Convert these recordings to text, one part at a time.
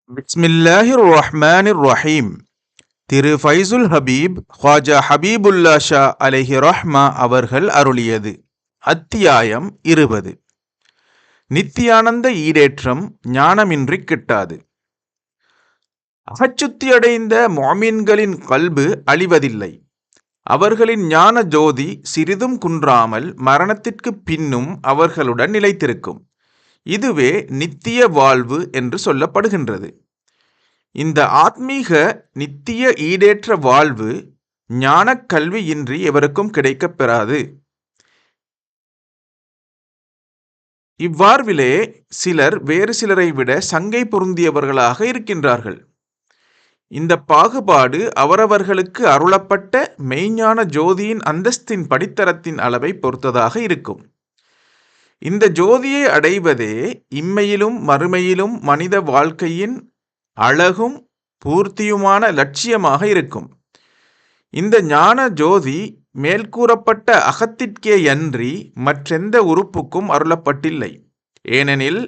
பிஸ்மில்லாஹிர் ரஹ்மானிர் ரஹீம். திரு ஃபைசுல் ஹபீப் ஹ்வாஜா ஹபீபுல்லா ஷா அலைஹி ரஹ்மா அவர்கள் அருளியது. அத்தியாயம் 20. நித்தியானந்த ஈடேற்றம் ஞானமின்றி கிட்டாது. அகச்சுத்தியடைந்த மொமின்களின் கல்பு அழிவதில்லை. அவர்களின் ஞான ஜோதி சிறிதும் குன்றாமல் மரணத்திற்கு பின்னும் அவர்களுடன் நிலைத்திருக்கும். இதுவே நித்திய வாழ்வு என்று சொல்லப்படுகின்றது. இந்த ஆத்மீக நித்திய ஈடேற்ற வாழ்வு ஞான கல்வியின்றி எவருக்கும் கிடைக்கப் பெறாது. இவ்வாழ்விலே சிலர் வேறு சிலரை விட சங்கை பொருந்தியவர்களாக இருக்கின்றார்கள். இந்த பாகுபாடு அவரவர்களுக்கு அருளப்பட்ட மெய்ஞான ஜோதியின் அந்தஸ்தின் படித்தரத்தின் அளவை பொறுத்ததாக இருக்கும். இந்த ஜோதியை அடைவதே இம்மையிலும் மறுமையிலும் மனித வாழ்க்கையின் அழகும் பூர்த்தியுமான லட்சியமாக இருக்கும். இந்த ஞான ஜோதி மேல்கூறப்பட்ட அகத்திற்கேயன்றி மற்றெந்த உறுப்புக்கும் அருளப்பட்டில்லை. ஏனெனில்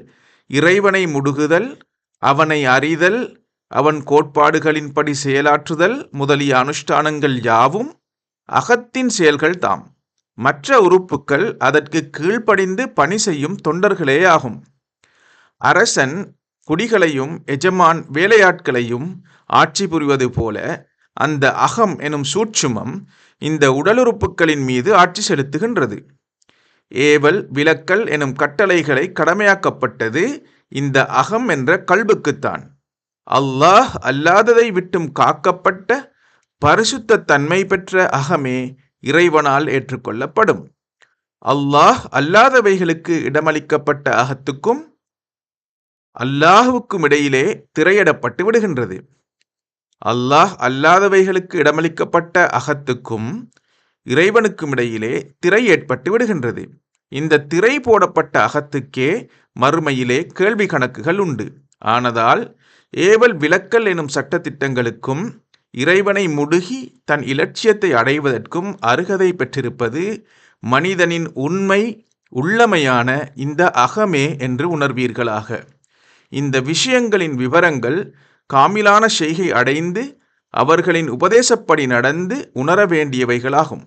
இறைவனை முடுகுதல், அவனை அறிதல், அவன் கோட்பாடுகளின்படி செயலாற்றுதல் முதலிய அனுஷ்டானங்கள் யாவும் அகத்தின் செயல்கள் தாம். மற்ற உறுப்புக்கள் அதற்கு கீழ்ப்படிந்து பணி செய்யும் தொண்டர்களே ஆகும். அரசன் குடிகளையும் எஜமான் வேலையாட்களையும் ஆட்சி புரிவது போல அந்த அகம் எனும் சூட்சுமம் இந்த உடலுறுப்புக்களின் மீது ஆட்சி செலுத்துகின்றது. ஏவல் விலக்கல் எனும் கட்டளைகளை கடமையாக்கப்பட்டது இந்த அகம் என்ற கல்புக்குத்தான். அல்லாஹ் அல்லாததை விட்டும் காக்கப்பட்ட பரிசுத்த தன்மை பெற்ற அகமே இறைவனால் ஏற்றுக்கொள்ளப்படும். அல்லாஹ் அல்லாதவைகளுக்கு இடமளிக்கப்பட்ட அகத்துக்கும் அல்லாஹுவுக்கும் இடையிலே திரையிடப்பட்டு விடுகின்றது. அல்லாஹ் அல்லாதவைகளுக்கு இடமளிக்கப்பட்ட அகத்துக்கும் இறைவனுக்கும் இடையிலே திரை ஏற்பட்டு விடுகின்றது. இந்த திரை போடப்பட்ட அகத்துக்கே மறுமையிலே கேள்வி கணக்குகள் உண்டு. ஆனதால் ஏவல் விலக்கல் எனும் சட்டத்திட்டங்களுக்கும் இறைவனை முடுகி தன் இலட்சியத்தை அடைவதற்கும் அருகதை பெற்றிருப்பது மனிதனின் உண்மை உள்ளமையான இந்த அகமே என்று உணர்வீர்களாக. இந்த விஷயங்களின் விவரங்கள் காமிலான செய்கை அடைந்து அவர்களின் உபதேசப்படி நடந்து உணர வேண்டியவைகளாகும்.